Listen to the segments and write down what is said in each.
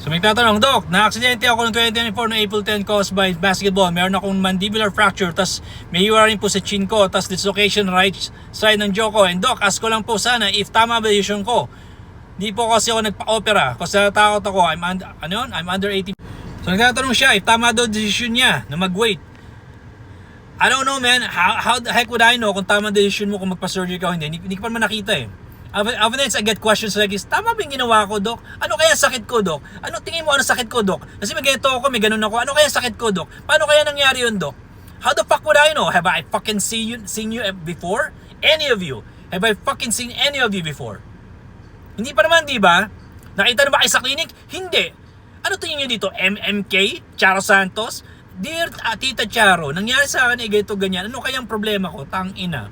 So may tatanong, Doc, na-aksidente ako noong 2024 noong April 10 caused by basketball. Meron akong mandibular fracture, tas may UR rin po sa chin ko, tas dislocation right side ng jaw ko. And Doc, ask ko lang po sana if tama ba decision ko. Di po kasi ako nagpa-opera kasi natakot ako. I'm under 18. So nagtatanong siya if tama daw decision niya na mag-wait. I don't know, man. How the heck would I know kung tama decision mo kung magpa-surgery ka o hindi? Hindi ko pa naman nakita eh. Evidence, I get questions like this. Tama ba yung ginawa ko, Doc? Ano kaya sakit ko, Doc? Ano tingin mo ano sakit ko, Doc? Kasi may ganito ako, may ganun ako. Ano kaya sakit ko, Doc? Paano kaya nangyari yun, Doc? How the fuck would I know? Have I fucking seen you before? Any of you? Have I fucking seen any of you before? Hindi pa naman, di ba? Nakita na ba kayo sa clinic? Hindi. Ano tingin nyo dito? MMK? Charo Santos? Dear Tita Charo, nangyari sa akin ganito ganyan. Ano kayang problema ko? Tang ina.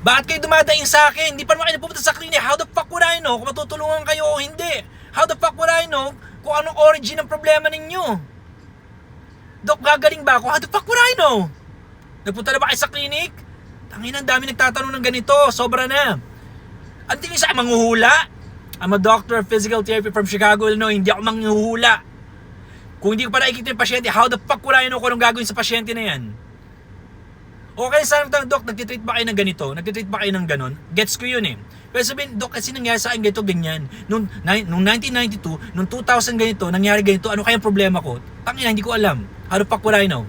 Bakit kayo dumadaing sa akin? Hindi pa naman kayo pupunta sa clinic. How the fuck would I know kung matutulungan kayo o hindi? How the fuck would I know kung anong origin ng problema ninyo? Dok, gagaling ba ako? How the fuck would I know? Nagpunta na ba kayo sa clinic? Tangina, ang dami nagtatanong ng ganito. Sobra na. Ang tingin sa akin, manghuhula? I'm a doctor of physical therapy from Chicago, Illinois. Hindi ako manghuhula. Kung hindi ko pa nakikita yung pasyente, how the fuck would I know kung anong gagawin sa pasyente na yan? Okay, sana Doc, nagtitreat ba kayo ng ganito? Nagtitreat ba kayo ng ganon? Gets ko yun eh. Pero sabihin, Doc, kasi nangyari sa akin ganito, ganyan. Noong 1992, noong 2000 ganito, nangyari ganito, ano kayang problema ko? Tangina, hindi ko alam. How the fuck would I know?